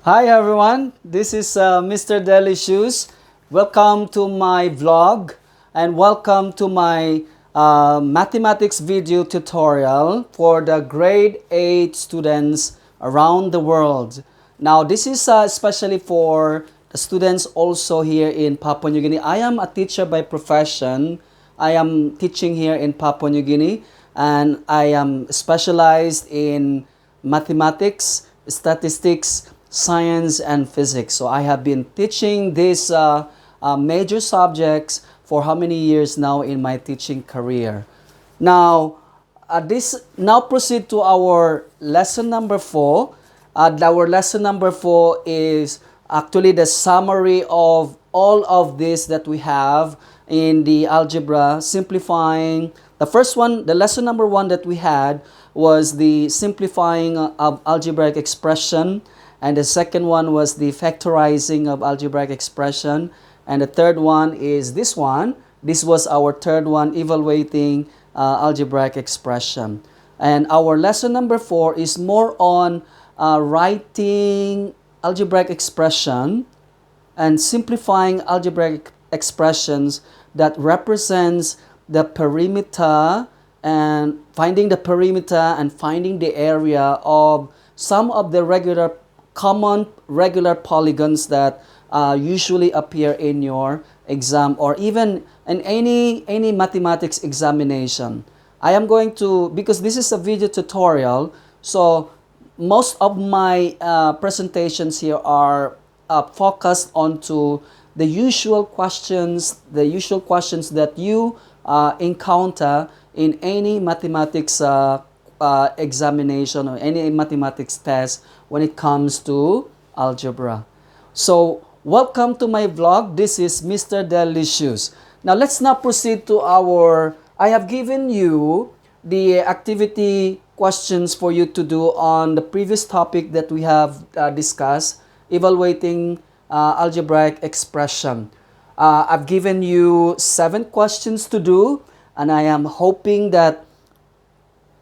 Hi everyone, this is Mr. Deli Shoes. Welcome to my vlog and welcome to my mathematics video tutorial for the grade 8 students around the world. Now this is especially for the students also here in Papua New Guinea. I am a teacher by profession. I am teaching here in Papua New Guinea and I am specialized in mathematics, statistics, science, and physics. So I have been teaching these major subjects for how many years now in my teaching career. Now, now proceed to our lesson number 4. Our lesson number 4 is actually the summary of all of this that we have in the algebra, simplifying. The first one, the lesson number 1 that we had was the simplifying of algebraic expression, and the second one was the factorizing of algebraic expression, and the third one is this one. This was our third one, evaluating algebraic expression. And our lesson number 4 is more on writing algebraic expression and simplifying algebraic expressions that represents the perimeter, and finding the perimeter and finding the area of some of the common regular polygons that usually appear in your exam or even in any mathematics examination. I am going to, because this is a video tutorial, so most of my presentations here are focused onto the usual questions that you encounter in any mathematics examination or any mathematics test when it comes to algebra. So welcome to my vlog. This is Mr. Deli Shoes. Now let's now proceed to I have given you the activity questions for you to do on the previous topic that we have discussed, evaluating algebraic expression. I've given you 7 questions to do, and I am hoping that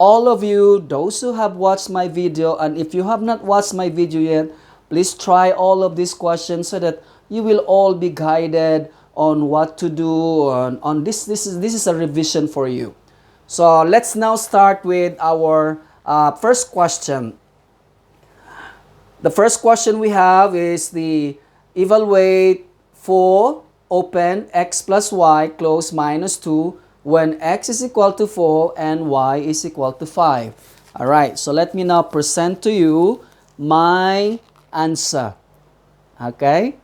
all of you, those who have watched my video, and if you have not watched my video yet, please try all of these questions so that you will all be guided on what to do on this. This is a revision for you. So let's now start with our first question. The first question we have is the evaluate for open x plus y close minus 2 when x is equal to 4 and y is equal to 5. All right, so let me now present to you my answer. Okay?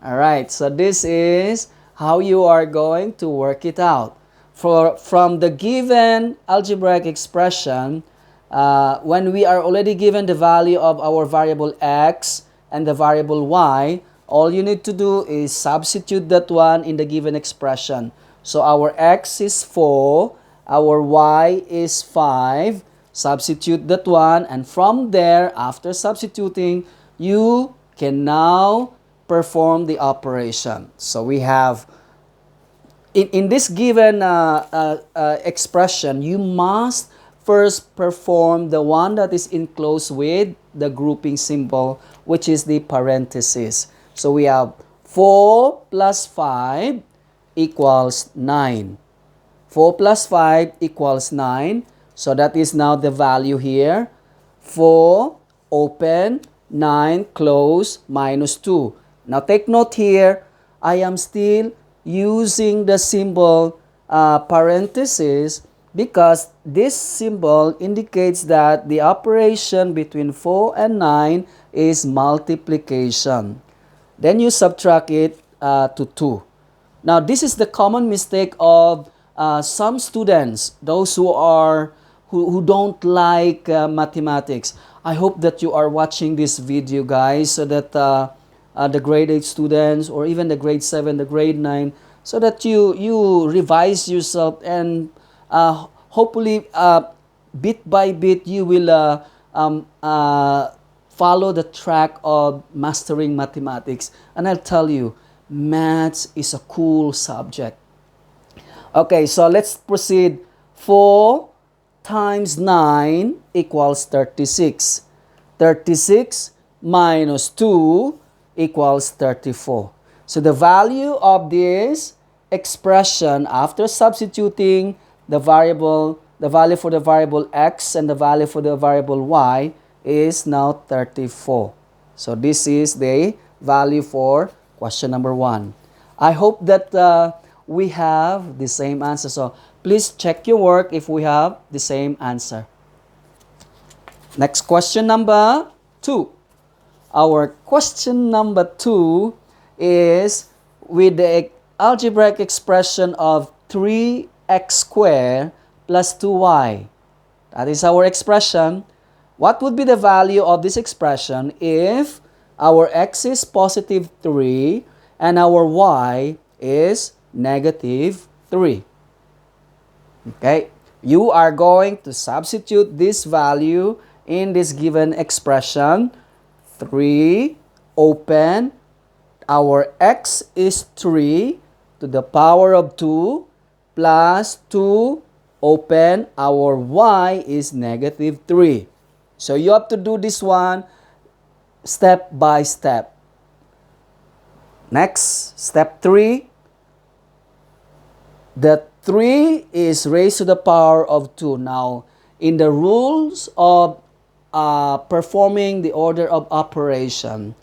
All right, so this is how you are going to work it out. From the given algebraic expression, when we are already given the value of our variable x and the variable y, all you need to do is substitute that one in the given expression. So our x is 4, our y is 5, substitute that one, and from there, after substituting, you can now perform the operation. So we have, in this given expression, you must first perform the one that is enclosed with the grouping symbol, which is the parenthesis. So we have 4 plus 5 equals 9. 4 plus 5 equals 9. So that is now the value here. 4 open, 9 close, minus 2. Now take note here, I am still using the symbol parenthesis because this symbol indicates that the operation between 4 and 9 is multiplication. Then you subtract it to 2. Now this is the common mistake of some students, those who don't like mathematics. I hope that you are watching this video, guys, so that the grade 8 students or even the grade 7, the grade 9, so that you revise yourself and hopefully bit by bit you will follow the track of mastering mathematics. And I'll tell you, maths is a cool subject. Okay, so let's proceed. 4 times 9 equals 36. 36 minus 2 equals 34. So the value of this expression after substituting the value for the variable x and the value for the variable y is now 34. So this is the value for question number 1. I hope that we have the same answer. So please check your work if we have the same answer. Next question number 2. Our question number 2 is with the algebraic expression of 3x squared plus 2y. That is our expression. What would be the value of this expression if our x is positive 3 and our y is negative 3? Okay, you are going to substitute this value in this given expression. 3, open, our x is 3 to the power of 2 plus 2, open, our y is negative 3. So you have to do this one step by step. Next, step 3. The 3 is raised to the power of 2. Now, in the rules of performing the order of operation,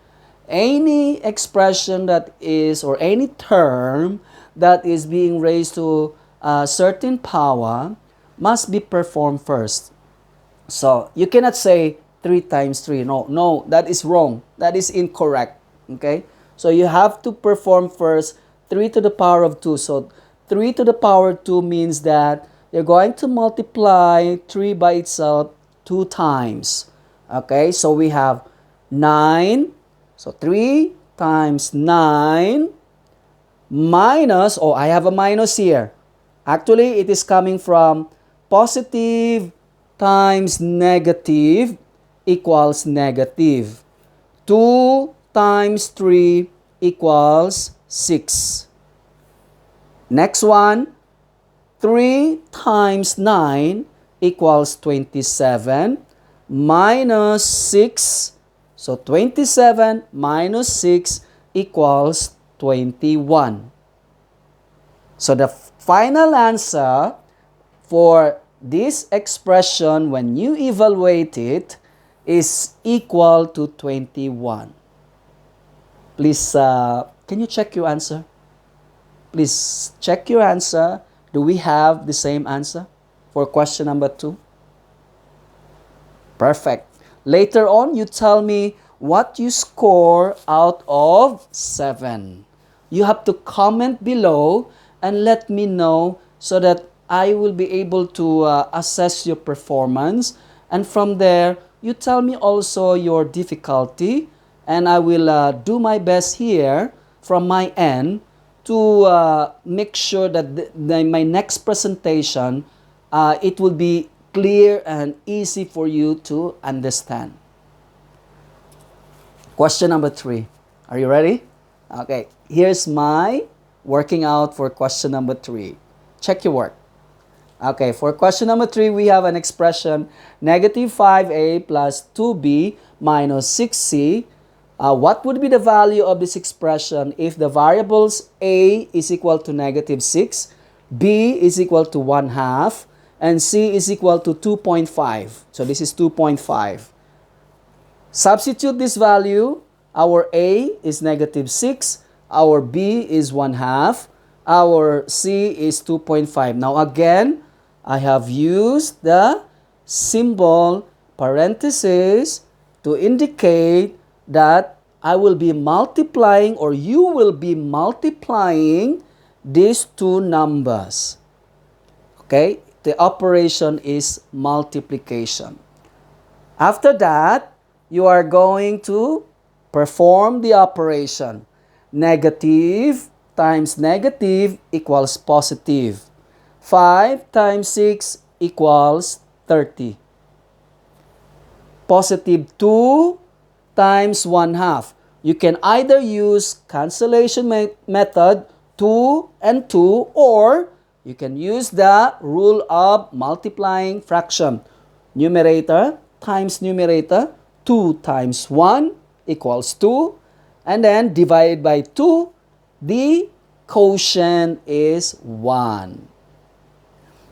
any expression that is, or any term that is being raised to a certain power must be performed first. So, you cannot say 3 times 3. No, that is wrong. That is incorrect. Okay? So, you have to perform first 3 to the power of 2. So, 3 to the power 2 means that you're going to multiply 3 by itself 2 times. Okay? So, we have 9. So, 3 times 9 minus, I have a minus here. Actually, it is coming from positive times negative equals negative. 2 times 3 equals 6. Next one, 3 times 9 equals 27 minus 6. So 27 minus 6 equals 21. So the final answer for this expression, when you evaluate it, is equal to 21. Please, can you check your answer? Please check your answer. Do we have the same answer for question number 2? Perfect. Later on, you tell me what you score out of 7. You have to comment below and let me know so that I will be able to assess your performance. And from there, you tell me also your difficulty. And I will do my best here from my end to make sure that my next presentation, it will be clear and easy for you to understand. Question number 3. Are you ready? Okay, here's my working out for question number 3. Check your work. Okay, for question number 3, we have an expression negative 5a plus 2b minus 6c. What would be the value of this expression if the variables a is equal to negative 6, b is equal to 1/2, and c is equal to 2.5. So this is 2.5. Substitute this value. Our a is negative 6, our b is 1/2, our c is 2.5. Now again, I have used the symbol parenthesis to indicate that I will be multiplying, or you will be multiplying these two numbers. Okay? The operation is multiplication. After that, you are going to perform the operation. Negative times negative equals positive. 5 times 6 equals 30. Positive 2 times 1/2. You can either use cancellation method, 2 and 2, or you can use the rule of multiplying fraction. Numerator times numerator, 2 times 1 equals 2. And then divided by 2, the quotient is 1.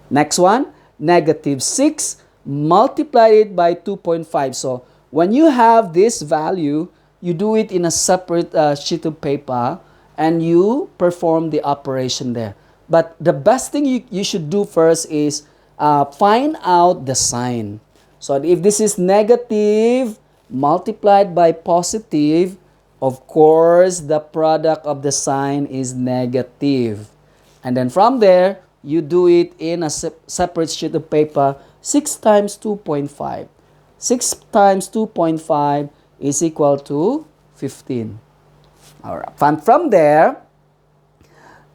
Next one, negative 6 multiplied by 2.5. So when you have this value, you do it in a separate sheet of paper and you perform the operation there. But the best thing you should do first is find out the sign. So if this is negative multiplied by positive, of course, the product of the sign is negative. And then from there, you do it in a separate sheet of paper, 6 times 2.5. 6 times 2.5 is equal to 15. All right. And from there,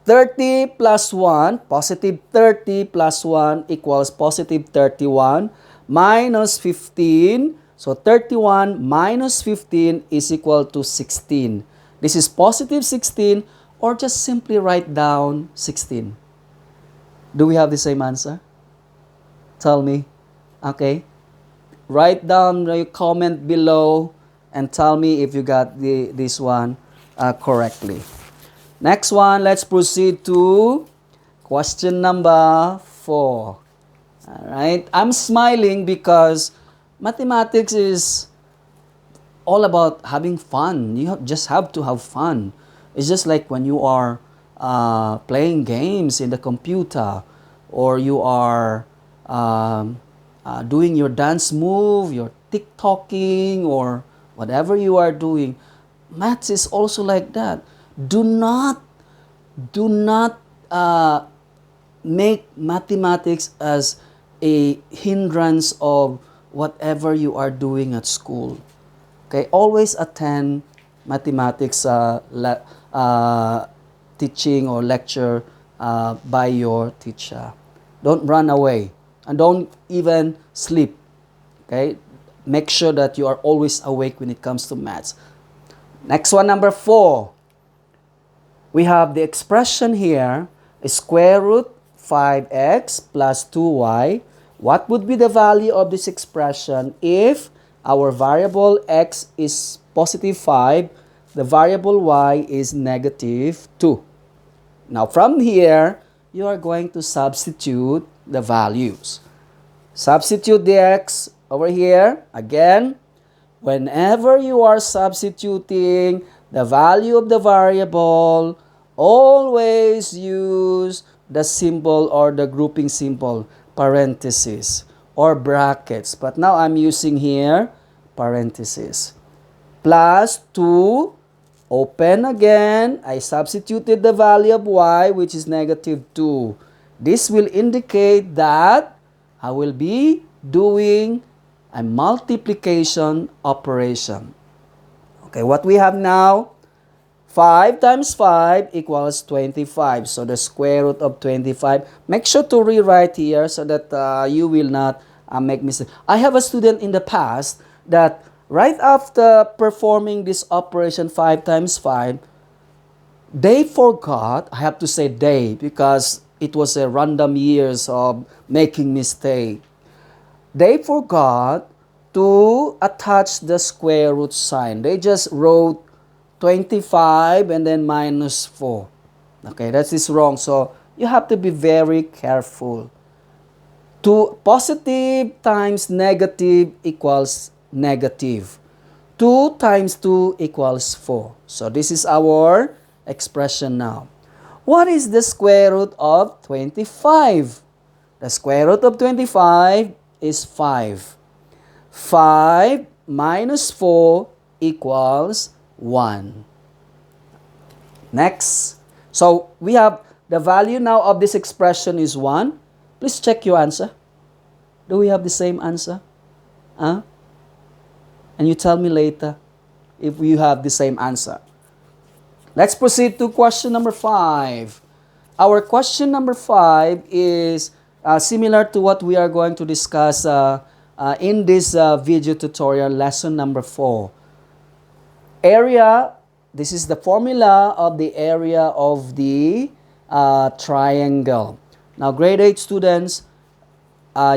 30 plus 1, positive 30 plus 1 equals positive 31 minus 15. So 31 minus 15 is equal to 16. This is positive 16, or just simply write down 16. Do we have the same answer? Tell me. Okay. Write down your comment below and tell me if you got this one correctly. Next one, let's proceed to question number 4. All right. I'm smiling because mathematics is all about having fun. You just have to have fun. It's just like when you are playing games in the computer, or you are doing your dance move, your TikToking, or whatever you are doing. Maths is also like that. Do not make mathematics as a hindrance of whatever you are doing at school. Okay, always attend mathematics teaching or lecture by your teacher. Don't run away and don't even sleep. Okay, make sure that you are always awake when it comes to maths. Next one, number 4. We have the expression here, square root 5x plus 2y. What would be the value of this expression if our variable x is positive 5, the variable y is negative 2? Now from here, you are going to substitute the values. Substitute the x over here. Again, whenever you are substituting the value of the variable, always use the symbol or the grouping symbol, parentheses or brackets. But now I'm using here parentheses. Plus 2, open again. I substituted the value of y, which is negative 2. This will indicate that I will be doing a multiplication operation. Okay, what we have now, 5 times 5 equals 25. So the square root of 25. Make sure to rewrite here so that you will not make mistakes. I have a student in the past that right after performing this operation 5 times 5, they forgot, I have to say they, because it was a random years of making mistake. They forgot to attach the square root sign. They just wrote 25 and then minus 4. Okay, that is wrong. So you have to be very careful. Positive times negative equals negative. 2 times 2 equals 4. So this is our expression now. What is the square root of 25? The square root of 25 is 5. 5 minus 4 equals 1. Next. So we have the value now of this expression is 1. Please check your answer. Do we have the same answer? And you tell me later if you have the same answer. Let's proceed to question number 5. Our question number 5 is similar to what we are going to discuss in this video tutorial, lesson number 4. Area, this is the formula of the area of the triangle. Now, grade 8 students,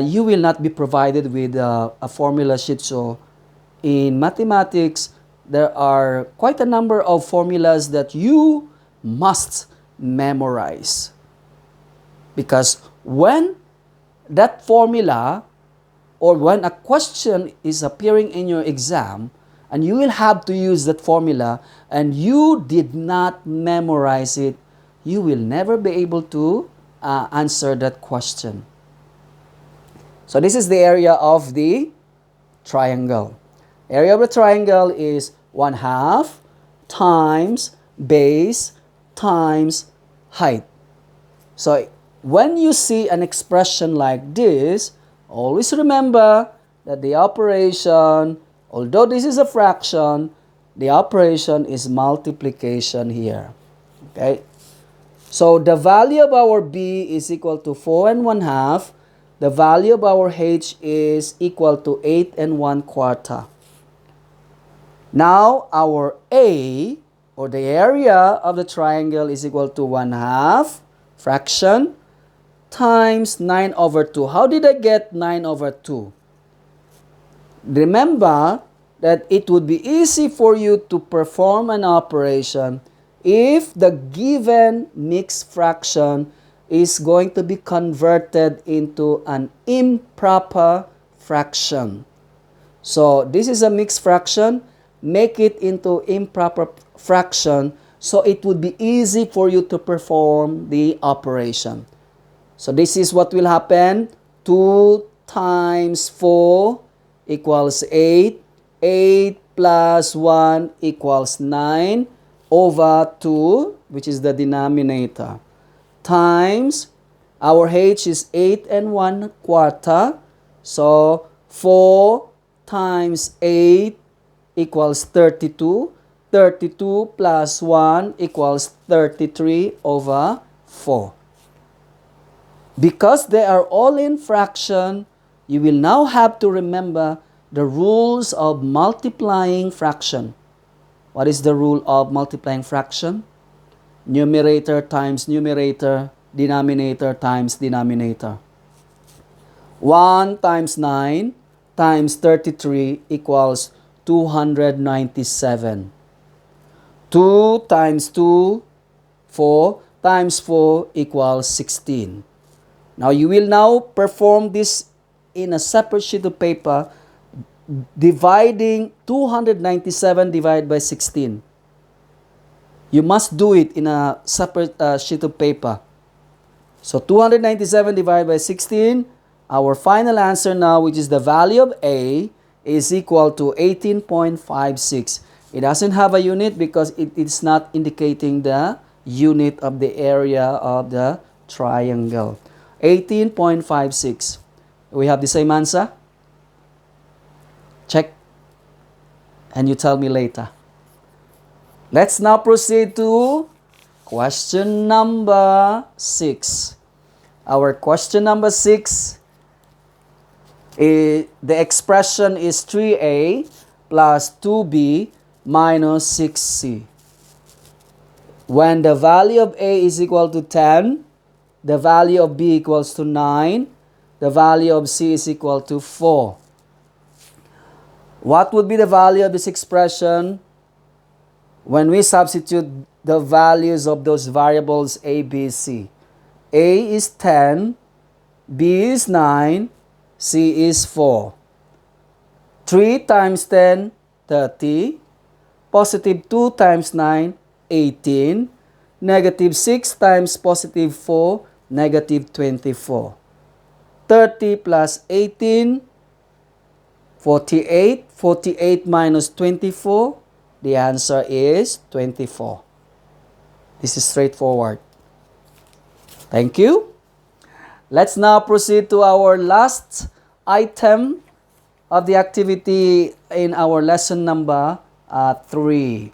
you will not be provided with a formula sheet. So, in mathematics, there are quite a number of formulas that you must memorize. Because when that formula or when a question is appearing in your exam and you will have to use that formula and you did not memorize it, you will never be able to answer that question. So this is the area of the triangle. Area of the triangle is 1/2 times base times height. So when you see an expression like this, always remember that the operation, although this is a fraction, the operation is multiplication here. Okay? So the value of our b is equal to 4 1/2. The value of our h is equal to 8 1/4. Now our a, or the area of the triangle, is equal to 1/2 fraction times 9/2. How did I get 9/2? Remember that it would be easy for you to perform an operation if the given mixed fraction is going to be converted into an improper fraction. So this is a mixed fraction. Make it into improper fraction so it would be easy for you to perform the operation. So this is what will happen. 2 times 4 equals 8. 8 plus 1 equals 9 over 2, which is the denominator, times our h is 8 1/4. So 4 times 8 equals 32. 32 plus 1 equals 33 over 4. Because they are all in fraction, you will now have to remember the rules of multiplying fraction. What is the rule of multiplying fraction? Numerator times numerator, denominator times denominator. 1 times 9 times 33 equals 297. 2 times 2, 4 times 4 equals 16. Now you will now perform this in a separate sheet of paper, dividing 297 divided by 16. You must do it in a separate sheet of paper. So 297 divided by 16, our final answer now, which is the value of A, is equal to 18.56. It doesn't have a unit because it is not indicating the unit of the area of the triangle. 18.56. We have the same answer? Check. And you tell me later. Let's now proceed to question number 6. Our question number 6, the expression is 3a plus 2b minus 6c. When the value of a is equal to 10, the value of b equals to 9, the value of c is equal to 4. What would be the value of this expression when we substitute the values of those variables a, b, c? A is 10, b is 9, c is 4. 3 times 10, 30. Positive 2 times 9, 18. Negative 6 times positive 4, negative 24. 30 plus 18, 48. 48 minus 24, the answer is 24. This is straightforward. Thank you. Let's now proceed to our last item of the activity in our lesson number 3.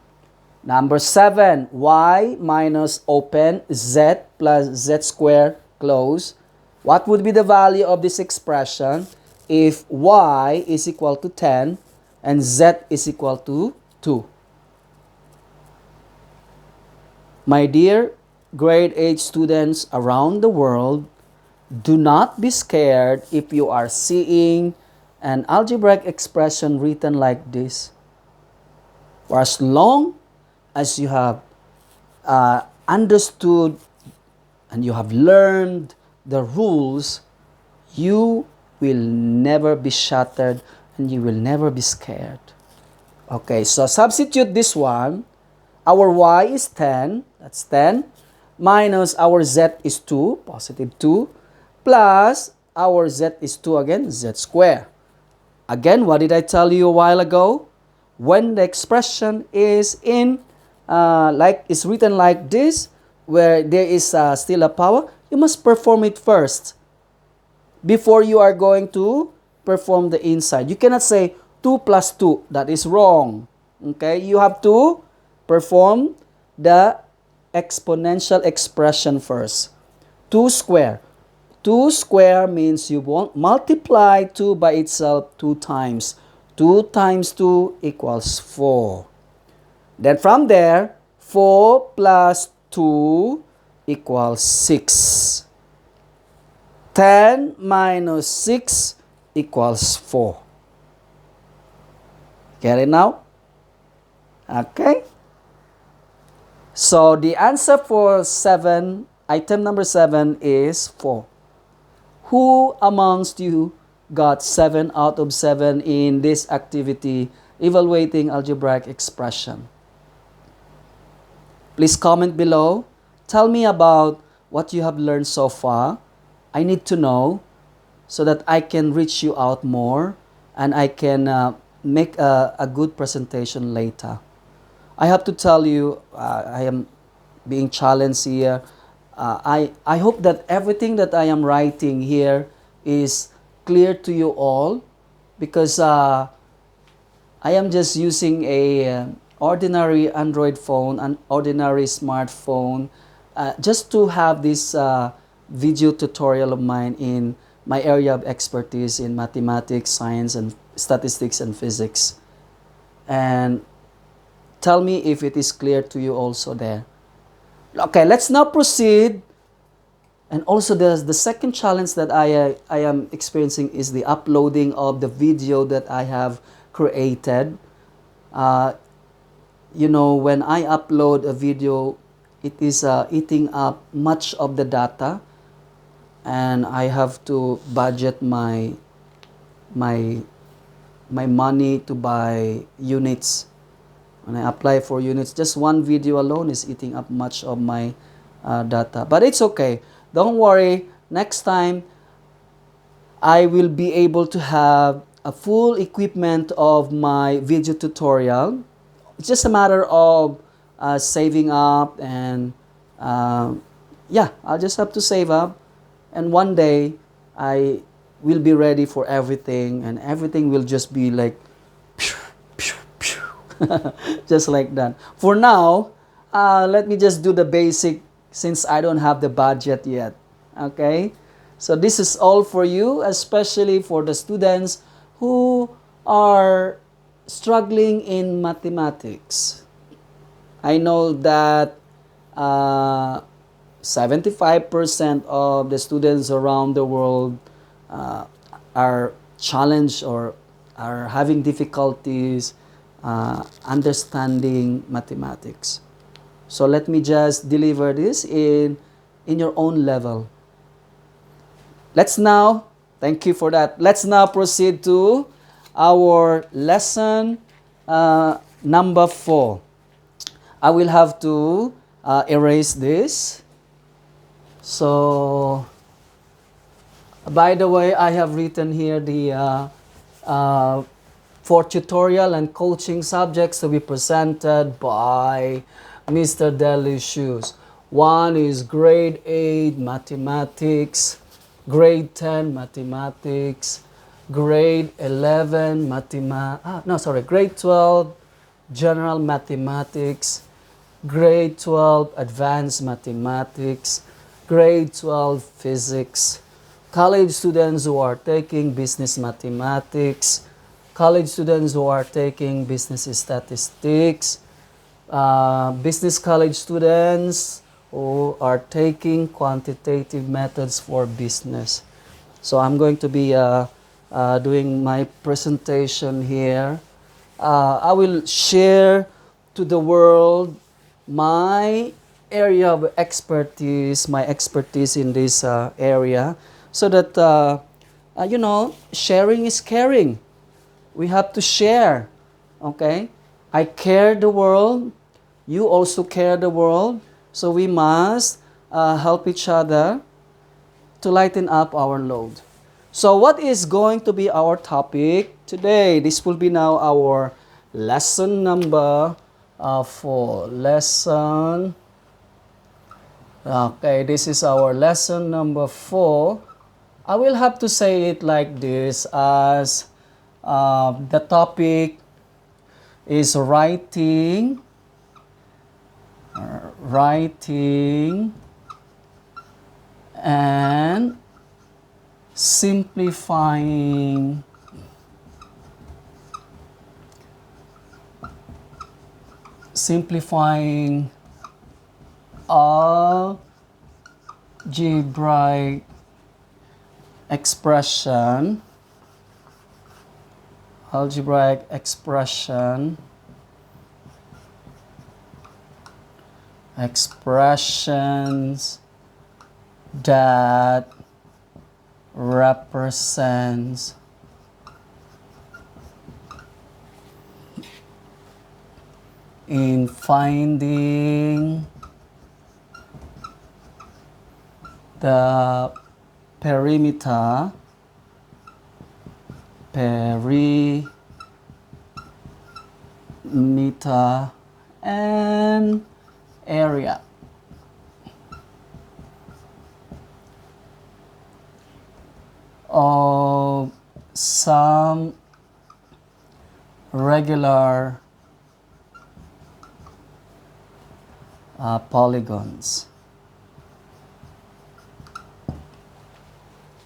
Number 7, y minus open z plus z square close. What would be the value of this expression if y is equal to 10 and z is equal to 2? My dear grade 8 students around the world, do not be scared if you are seeing an algebraic expression written like this. For as long as you have understood and you have learned the rules, you will never be shattered and you will never be scared. Okay, so substitute this one. Our y is 10, that's 10, minus our z is 2, positive 2, plus our z is 2 again, z squared. Again, what did I tell you a while ago? When the expression is is written like this, where there is still a power, you must perform it first before you are going to perform the inside. You cannot say 2 plus 2. That is wrong. Okay? You have to perform the exponential expression first. 2 square. 2 square means you won't multiply 2 by itself 2 times. 2 times 2 equals 4. Then from there, 4 plus 2 equals 6. 10 minus 6 equals 4. Get it now? Okay. So the answer for 7, item number 7 is 4. Who amongst you got 7 out of 7 in this activity, evaluating algebraic expression? Please comment below. Tell me about what you have learned so far. I need to know so that I can reach you out more and I can make a good presentation later. I have to tell you, I am being challenged here. I hope that everything that I am writing here is clear to you all, because I am just using a ordinary Android phone, an ordinary smartphone, just to have this video tutorial of mine in my area of expertise in mathematics, science, and statistics and physics. And tell me if it is clear to you also there. Okay, let's now proceed. And also the second challenge that I am experiencing is the uploading of the video that I have created. You know, when I upload a video, it is eating up much of the data, and I have to budget my money to buy units. When I apply for units, just one video alone is eating up much of my data. But it's okay. Don't worry. Next time, I will be able to have a full equipment of my video tutorial. It's just a matter of saving up, and yeah, I'll just have to save up. And one day, I will be ready for everything, and everything will just be like just like that. For now, let me just do the basic, since I don't have the budget yet. Okay, so this is all for you, especially for the students who are struggling in mathematics. I know that 75% of the students around the world are challenged or are having difficulties understanding mathematics. So let me just deliver this in your own level. Let's now, thank you for that. Let's now proceed to our lesson number 4. I will have to erase this. So, by the way, I have written here the for tutorial and coaching subjects to be presented by Mr. Deli Shoes. One is grade 8 mathematics, grade 10 mathematics, grade 11 grade 12 general mathematics, grade 12 advanced mathematics, grade 12 physics, college students who are taking business mathematics, college students who are taking business statistics, business college students who are taking quantitative methods for business. So I'm going to be doing my presentation here. I will share to the world my area of expertise, my expertise in this area, so that sharing is caring. We have to share. Okay, I care the world. You also care the world. So we must help each other to lighten up our load. So what is going to be our topic today? This will be now our lesson number 4. Okay, this is our lesson number 4. I will have to say it like this, as the topic is writing and simplifying algebraic expressions that represents in finding the perimeter and area of some regular polygons.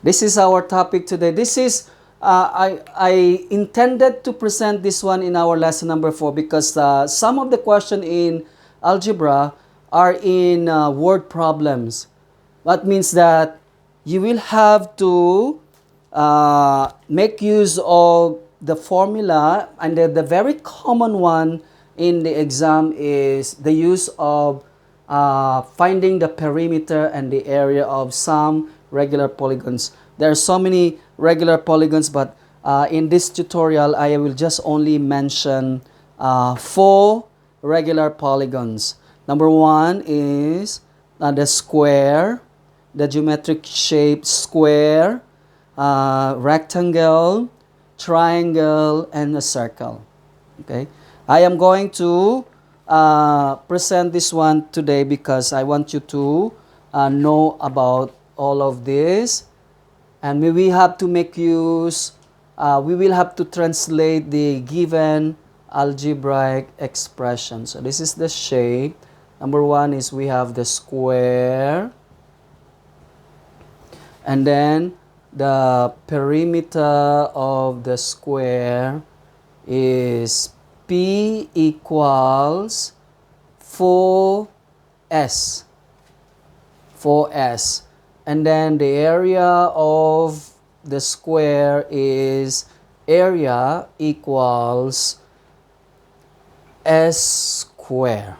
This is our topic today. This is I intended to present this one in our lesson number 4 because some of the questions in algebra are in word problems. That means that you will have to make use of the formula, and the very common one in the exam is the use of finding the perimeter and the area of some regular polygons. There are so many regular polygons, but in this tutorial I will just only mention 4 regular polygons. Number 1 is the square, the geometric shape square, rectangle, triangle, and a circle. Okay, I am going to present this one today because I want you to know about all of this, and we will have to make use, we will have to translate the given algebraic expression. So this is the shape. Number 1 is we have the square, and then the perimeter of the square is P equals 4S. And then the area of the square is area equals S square.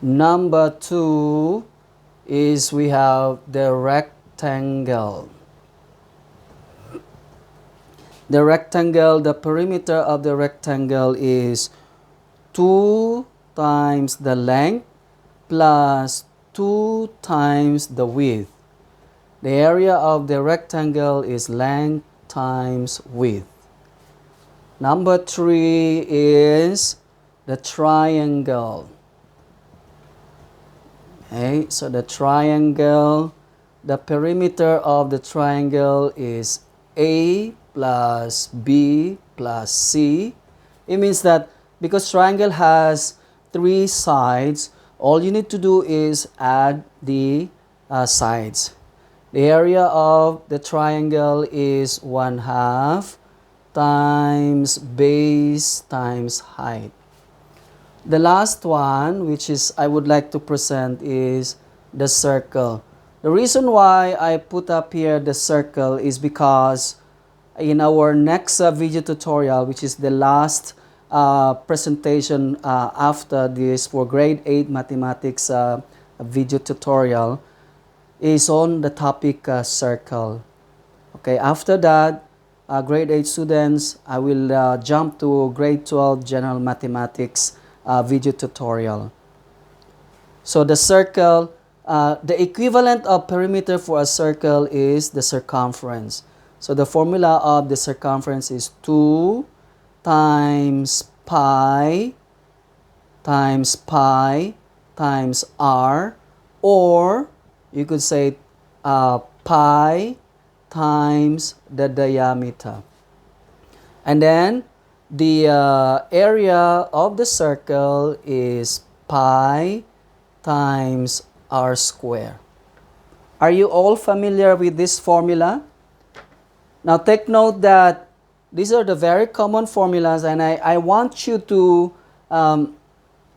Number 2 is we have the rectangle. The rectangle, the perimeter of the rectangle is 2 times the length plus 2 times the width. The area of the rectangle is length times width. Number 3 is the triangle. Okay, so the triangle, the perimeter of the triangle is A plus B plus C. It means that because triangle has 3 sides, all you need to do is add the sides. The area of the triangle is 1/2 times base times height. The last one, which is I would like to present, is the circle. The reason why I put up here the circle is because in our next video tutorial, which is the last presentation after this for grade 8 mathematics video tutorial is on the topic circle. Okay, after that, grade 8 students, I will jump to grade 12 general mathematics video tutorial. So the circle, the equivalent of perimeter for a circle is the circumference. So the formula of the circumference is 2 times pi times r, or you could say pi times the diameter. And then the area of the circle is pi times r square. Are you all familiar with this formula? Now take note that these are the very common formulas, and I want you to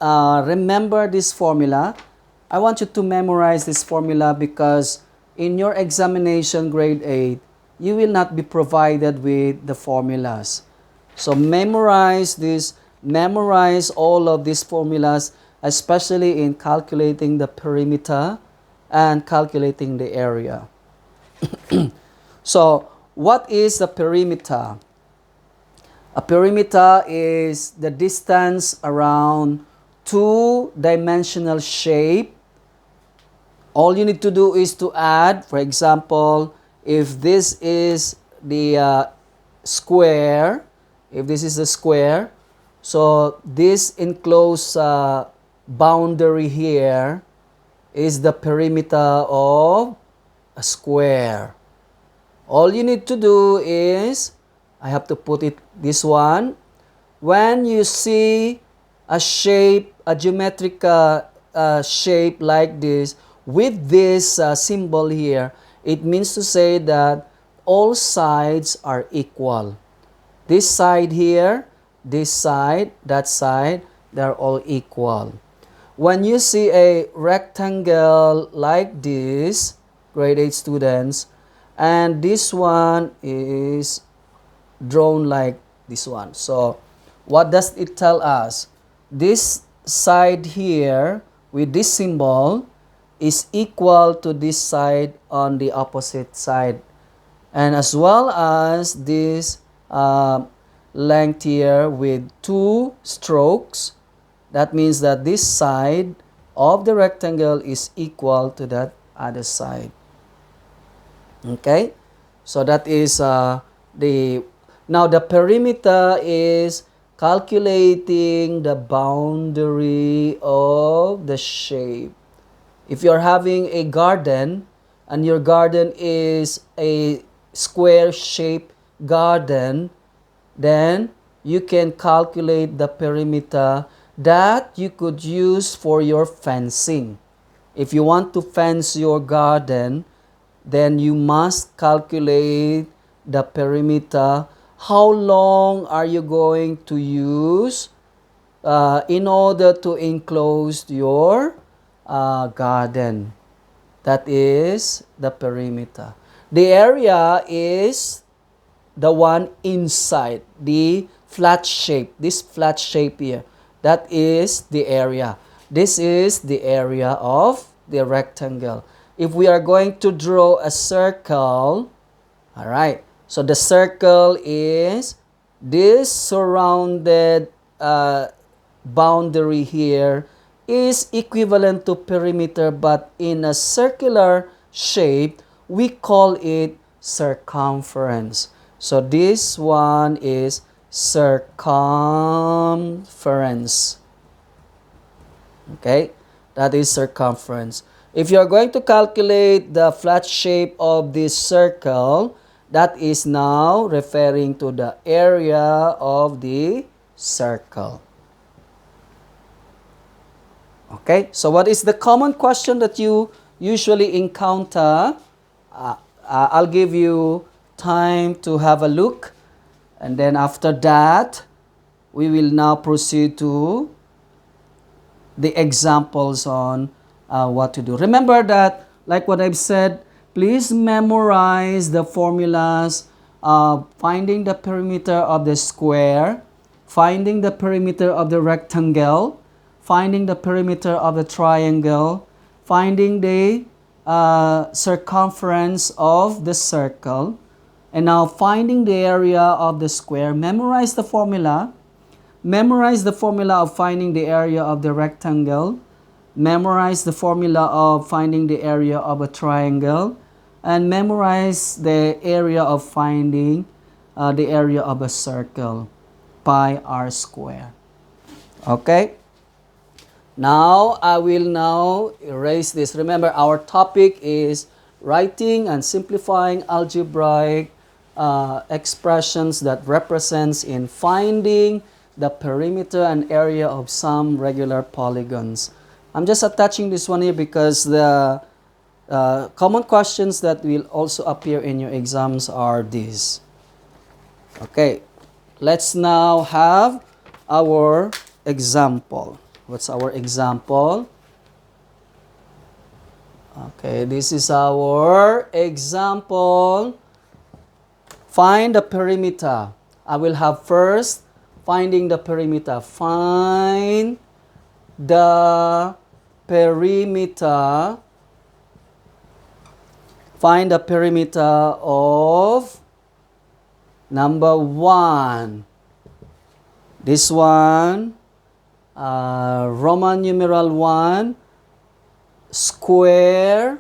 remember this formula. I want you to memorize this formula because in your examination grade 8, you will not be provided with the formulas. So memorize this, memorize all of these formulas, especially in calculating the perimeter and calculating the area. So what is the perimeter? A perimeter is the distance around two-dimensional shape. All you need to do is to add, for example, if this is the square, if this is the square, so this enclosed boundary here is the perimeter of a square. All you need to do is, I have to put it this one, when you see a shape, a geometric shape like this, with this symbol here, it means to say that all sides are equal. This side here, this side, that side, they're all equal. When you see a rectangle like this, grade 8 students, and this one is drawn like this one. So what does it tell us? This side here with this symbol is equal to this side on the opposite side, and as well as this length here with 2 strokes. That means that this side of the rectangle is equal to that other side. Okay, so that is now the perimeter is calculating the boundary of the shape. If you're having a garden and your garden is a square shaped garden, then you can calculate the perimeter that you could use for your fencing. If you want to fence your garden, then you must calculate the perimeter. How long are you going to use in order to enclose your garden? That is the perimeter. The area is the one inside, the flat shape, this flat shape here. That is the area. This is the area of the rectangle. If we are going to draw a circle, all right, so the circle is this surrounded boundary here is equivalent to perimeter, but in a circular shape, we call it circumference. So this one is circumference. Okay, that is circumference. If you are going to calculate the flat shape of this circle, that is now referring to the area of the circle. Okay, so what is the common question that you usually encounter? I'll give you time to have a look, and then after that, we will now proceed to the examples on what to do. Remember that, like what I've said, please memorize the formulas of finding the perimeter of the square, finding the perimeter of the rectangle, finding the perimeter of the triangle, finding the circumference of the circle, and now finding the area of the square. Memorize the formula. Memorize the formula of finding the area of the rectangle. Memorize the formula of finding the area of a triangle. And memorize the area of finding the area of a circle. Pi r square. Okay? Now, I will now erase this. Remember, our topic is writing and simplifying algebraic expressions that represents in finding the perimeter and area of some regular polygons. I'm just attaching this one here because the common questions that will also appear in your exams are these. Okay, let's now have our example. What's our example? Okay, this is our example. Find the perimeter. I will have first finding the perimeter. Find the perimeter. Find the perimeter of number 1. This one, Roman numeral 1, square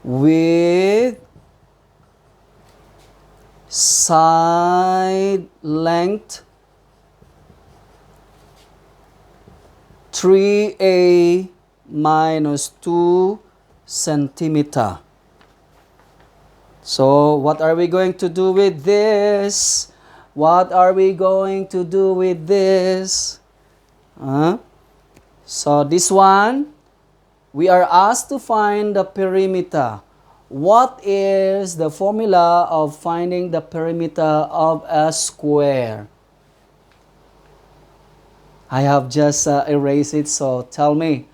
with side length 3a minus 2 centimeter. So what are we going to do with this? What are we going to do with this? So this one, we are asked to find the perimeter. What is the formula of finding the perimeter of a square? I have just erased it, so tell me,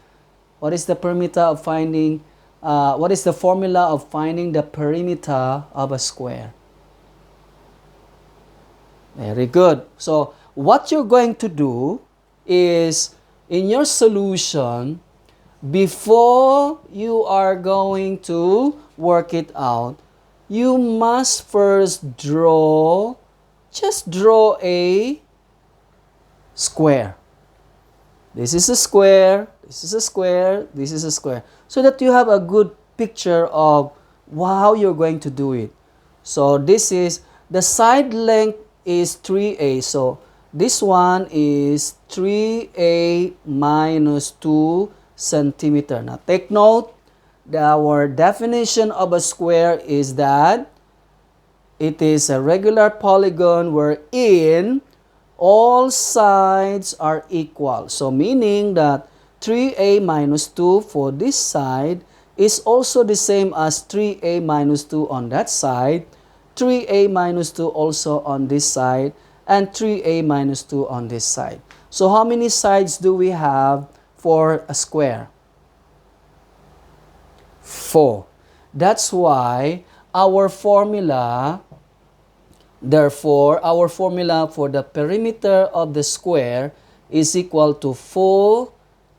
what is the perimeter of finding, what is the formula of finding the perimeter of a square? Very good. So what you're going to do is, in your solution, before you are going to work it out, you must first draw, just draw a square. This is a square, this is a square, this is a square. So that you have a good picture of how you're going to do it. So this is, the side length is 3a. So this one is 3a minus 2 centimeter. Now take note, our definition of a square is that it is a regular polygon wherein all sides are equal. So meaning that 3a minus 2 for this side is also the same as 3a minus 2 on that side, 3a minus 2 also on this side, and 3a minus 2 on this side. So how many sides do we have for a square? 4. That's why our formula, therefore, our formula for the perimeter of the square is equal to 4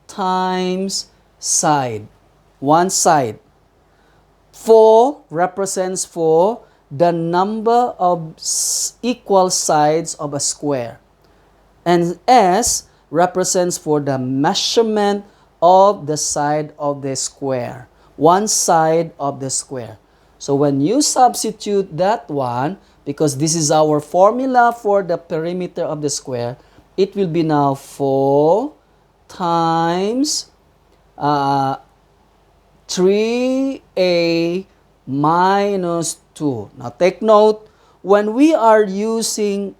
times side. One side. 4 represents for the number of equal sides of a square. And S represents for the measurement of the side of the square. One side of the square. So when you substitute that one, because this is our formula for the perimeter of the square, it will be now 4 times 3a minus 2. Now take note, when we are using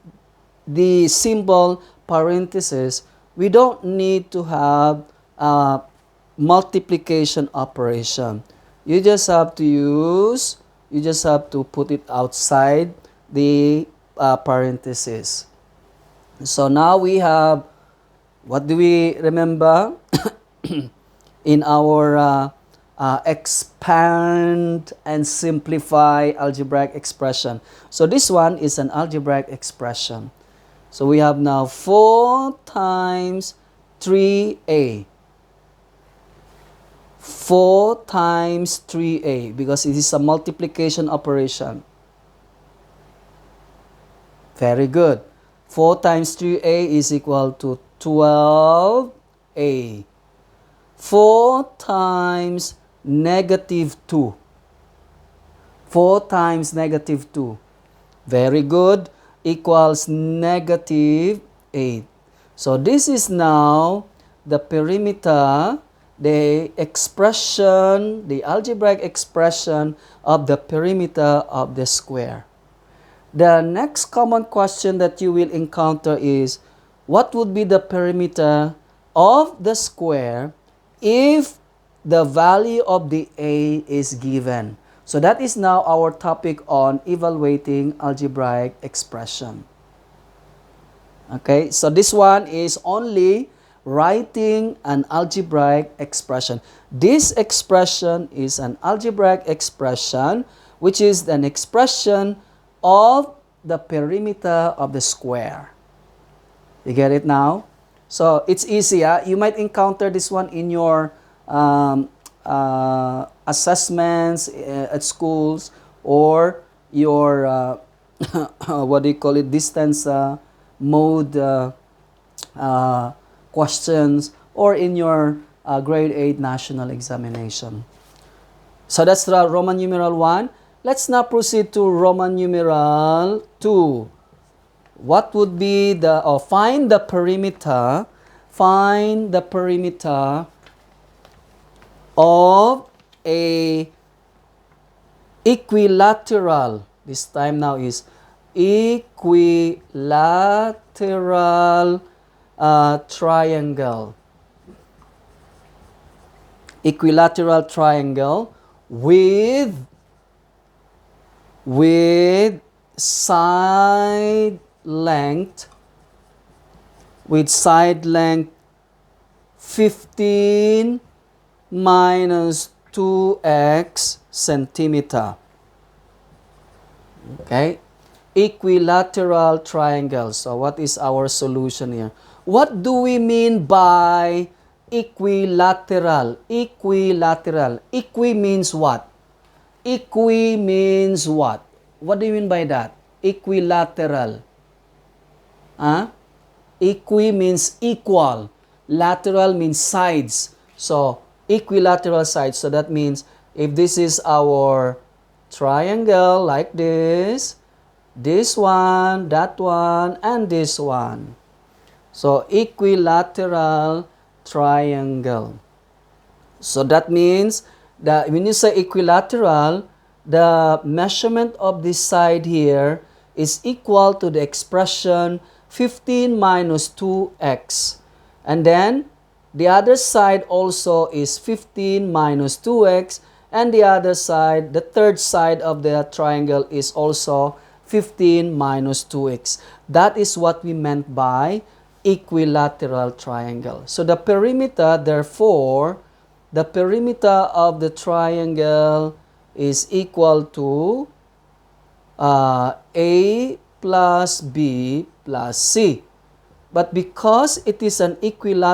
the symbol parenthesis, we don't need to have a multiplication operation. You just have to use, you just have to put it outside the parenthesis. So now we have, what do we remember? In our expand and simplify algebraic expression. So this one is an algebraic expression. So we have now 4 times 3a. 4 times 3a because it is a multiplication operation. Very good. 4 times 3a is equal to 12a. 4 times negative 2. 4 times negative 2. Very good. Equals negative 8. So this is now the perimeter, the expression, the algebraic expression of the perimeter of the square. The next common question that you will encounter is, what would be the perimeter of the square if the value of the a is given? So that is now our topic on evaluating algebraic expression. Okay, so this one is only writing an algebraic expression. This expression is an algebraic expression, which is an expression of the perimeter of the square. You get it now? So it's easy. You might encounter this one in your assessments at schools, or your what do you call it, distance mode questions, or in your grade 8 national examination. So that's the Roman numeral 1. Let's now proceed to Roman numeral 2. What would be the, find the perimeter of a equilateral, this time now is equilateral triangle. Equilateral triangle with side length 15 minus 2x centimeter. Okay, equilateral triangle. So what is our solution here? What do we mean by equilateral? Equilateral. Equi means what? Equi means what? What do you mean by that? Equilateral. Equi means equal. Lateral means sides. So equilateral sides. So that means if this is our triangle like this one, that one, and this one. So equilateral triangle. So that means that when you say equilateral, the measurement of this side here is equal to the expression 15 minus 2x. And then the other side also is 15 minus 2x. And the other side, the third side of the triangle, is also 15 minus 2x. That is what we meant by equilateral triangle. So the perimeter, therefore, the perimeter of the triangle is equal to A plus B plus C. But because it is an equilateral